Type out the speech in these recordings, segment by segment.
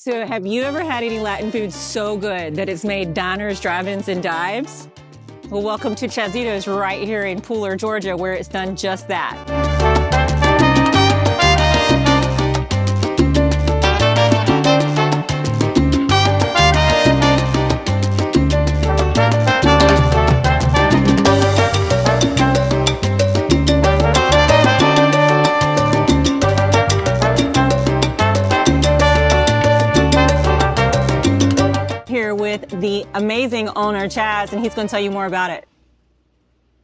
So have you ever had any Latin food so good that it's made diners, drive-ins, and dives? Well, welcome to Chazitos right here in Pooler, Georgia, where it's done just that. Here with the amazing owner, Chaz, and he's going to tell you more about it.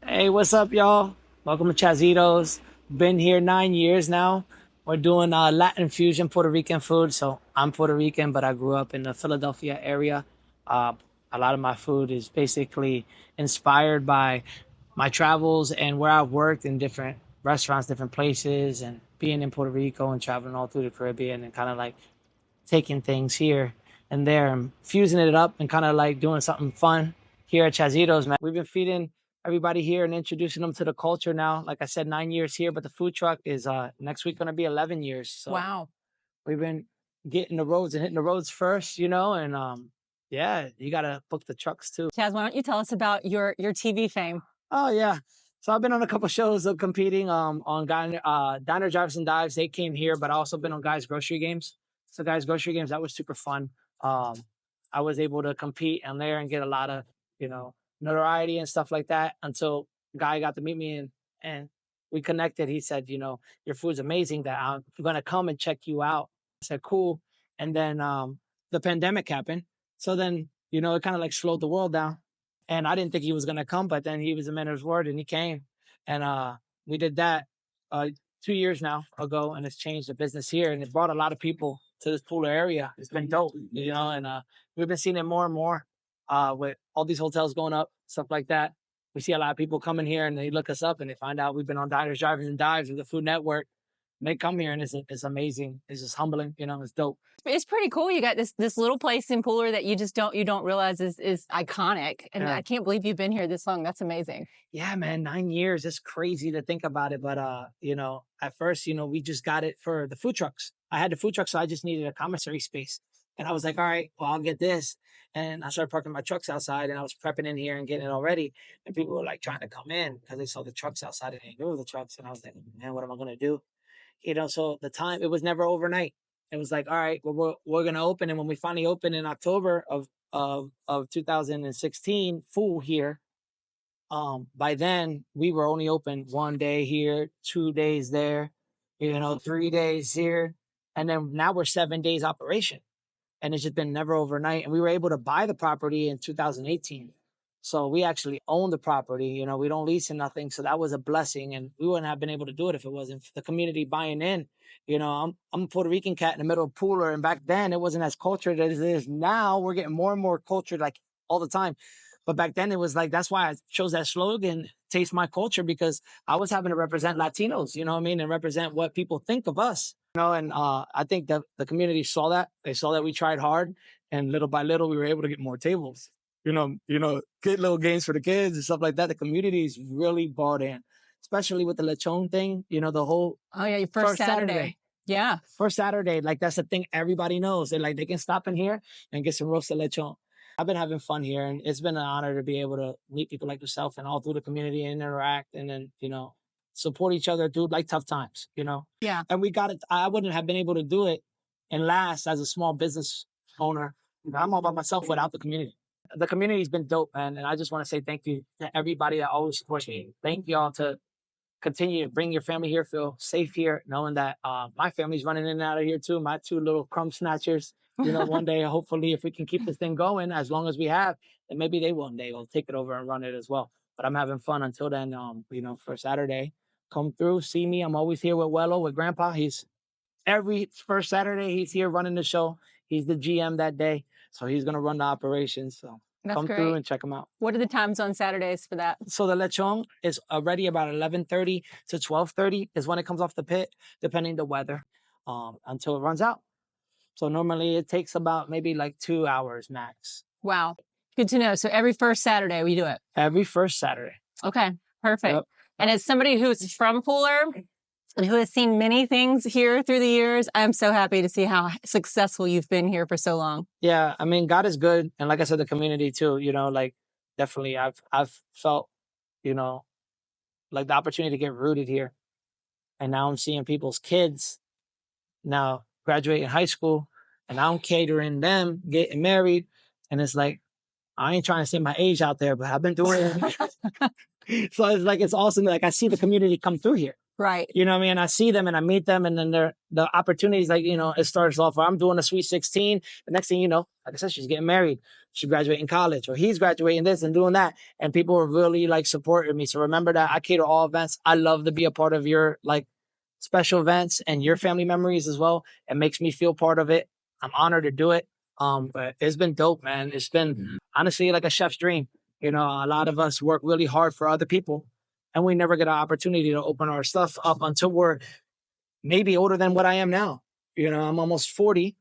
Hey, what's up, y'all? Welcome to Chazitos. Been here 9 years now. We're doing Latin fusion Puerto Rican food. So I'm Puerto Rican, but I grew up in the Philadelphia area. A lot of my food is basically inspired by my travels and where I've worked in different restaurants, different places, and being in Puerto Rico and traveling all through the Caribbean and kind of like taking things here and there and fusing it up and kind of like doing something fun here at Chazitos, man. We've been feeding everybody here and introducing them to the culture now. Like I said, 9 years here, but the food truck is next week going to be 11 years. So Wow. we've been getting the roads and hitting the roads first, you know, and yeah, you got to book the trucks too. Chaz, why don't you tell us about your TV fame? Oh, yeah. So I've been on a couple shows of competing on Diner Drives and Dives. They came here, but I also been on Guys Grocery Games. So Guys Grocery Games, that was super fun. I was able to compete on there and get a lot of, you know, notoriety and stuff like that until a guy got to meet me and we connected. He said, you know, your food's amazing, that I'm going to come and check you out. I said, cool. And then the pandemic happened. So then, you know, it kind of like slowed the world down. And I didn't think he was going to come, but then he was a man of his word and he came. And we did that 2 years now ago, and it's changed the business here. And it brought a lot of people to this Pooler area. It's been dope, you know, and we've been seeing it more and more with all these hotels going up, stuff like that. We see a lot of people coming here and they look us up and they find out we've been on Diners, Drivers, and Dives with the Food Network. And they come here and it's amazing. It's just humbling, you know, it's dope. It's pretty cool. You got this little place in Pooler that you don't realize is iconic. And Yeah. I can't believe you've been here this long. That's amazing. Yeah, man, 9 years. It's crazy to think about it. But, you know, at first, you know, we just got it for the food trucks. I had the food truck, so I just needed a commissary space. And I was like, all right, well, I'll get this. And I started parking my trucks outside and I was prepping in here and getting it all ready. And people were like trying to come in because they saw the trucks outside and they knew the trucks. And I was like, man, what am I going to do? You know, so the time, it was never overnight. It was like, all right, well, we're going to open. And when we finally opened in October of 2016, full here, by then we were only open 1 day here, 2 days there, you know, 3 days here. And then now we're 7 days operation. And it's just been never overnight. And we were able to buy the property in 2018. So we actually own the property, you know, we don't lease or nothing. So that was a blessing. And we wouldn't have been able to do it if it wasn't for the community buying in. You know, I'm a Puerto Rican cat in the middle of Pooler. And back then it wasn't as cultured as it is now. We're getting more and more cultured like all the time. But back then it was like, that's why I chose that slogan, Taste My Culture, because I was having to represent Latinos, you know what I mean? And represent what people think of us, you know? And I think that the community saw that. They saw that we tried hard, and little by little, we were able to get more tables, you know, get little games for the kids and stuff like that. The community's really bought in, especially with the lechon thing, you know, the whole. Oh yeah, your first Saturday. Yeah. First Saturday, like that's the thing everybody knows. They can stop in here and get some roasted lechon. I've been having fun here, and it's been an honor to be able to meet people like yourself and all through the community and interact and then, you know, support each other through like tough times, you know? Yeah. And we got it. I wouldn't have been able to do it and last as a small business owner. You know, I'm all by myself without the community. The community's been dope, man. And I just want to say thank you to everybody that always supports me. Thank y'all to continue to bring your family here, feel safe here, knowing that my family's running in and out of here too. My two little crumb snatchers. You know, one day, hopefully, if we can keep this thing going as long as we have, then maybe they one day will take it over and run it as well. But I'm having fun until then. You know, for Saturday, come through, see me. I'm always here with Wello, with Grandpa. He's every first Saturday, he's here running the show. He's the GM that day, so he's gonna run the operations. So That's come great. through and check him out. What are the times on Saturdays for that? So the lechon is already about 11:30 to 12:30 is when it comes off the pit, depending the weather, until it runs out. So normally it takes about maybe like 2 hours max. Wow. Good to know. So every first Saturday we do it. Every first Saturday. Okay. Perfect. Yep. And as somebody who's from Pooler, and who has seen many things here through the years, I'm so happy to see how successful you've been here for so long. Yeah, I mean, God is good, and like I said, the community too. You know, like definitely, I've felt, you know, like the opportunity to get rooted here, and now I'm seeing people's kids now graduating high school, and I'm catering them, getting married, and it's like I ain't trying to say my age out there, but I've been doing it. So it's like it's awesome. Like I see the community come through here. Right. You know what I mean? I see them and I meet them, and then the opportunities, like, you know, it starts off where I'm doing a sweet 16. The next thing you know, like I said, she's getting married. She's graduating college, or he's graduating this and doing that. And people are really like supporting me. So remember that I cater all events. I love to be a part of your like special events and your family memories as well. It makes me feel part of it. I'm honored to do it. But it's been dope, man. It's been honestly like a chef's dream. You know, a lot of us work really hard for other people, and we never get an opportunity to open our stuff up until we're maybe older than what I am now. You know, I'm almost 40,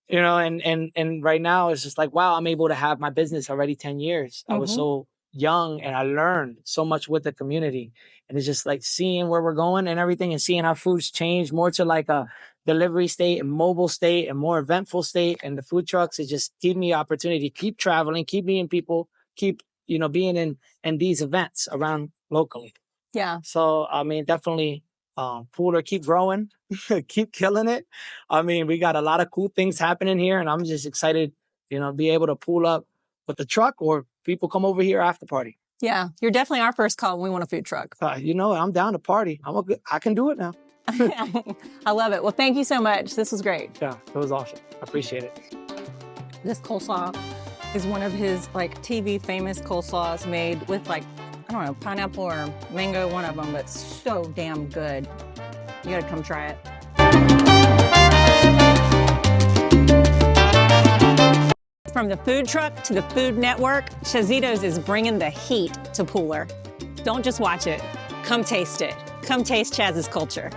you know, and right now it's just like, wow, I'm able to have my business already 10 years. I was so young and I learned so much with the community. And it's just like seeing where we're going and everything, and seeing how food's changed more to like a delivery state and mobile state and more eventful state. And the food trucks, it just give me opportunity to keep traveling, keep meeting people, keep, you know, being in these events around locally. Yeah. So, I mean, definitely Pooler, keep growing, keep killing it. I mean, we got a lot of cool things happening here, and I'm just excited, you know, be able to pull up with the truck, or people come over here after party. Yeah. You're definitely our first call when we want a food truck. You know, I'm down to party. I can do it now. I love it. Well, thank you so much. This was great. Yeah, it was awesome. I appreciate it. This coleslaw is one of his like TV famous coleslaws, made with like, I don't know, pineapple or mango, one of them, but so damn good. You gotta come try it. From the food truck to the Food Network, Chazitos is bringing the heat to Pooler. Don't just watch it, come taste it. Come taste Chaz's culture.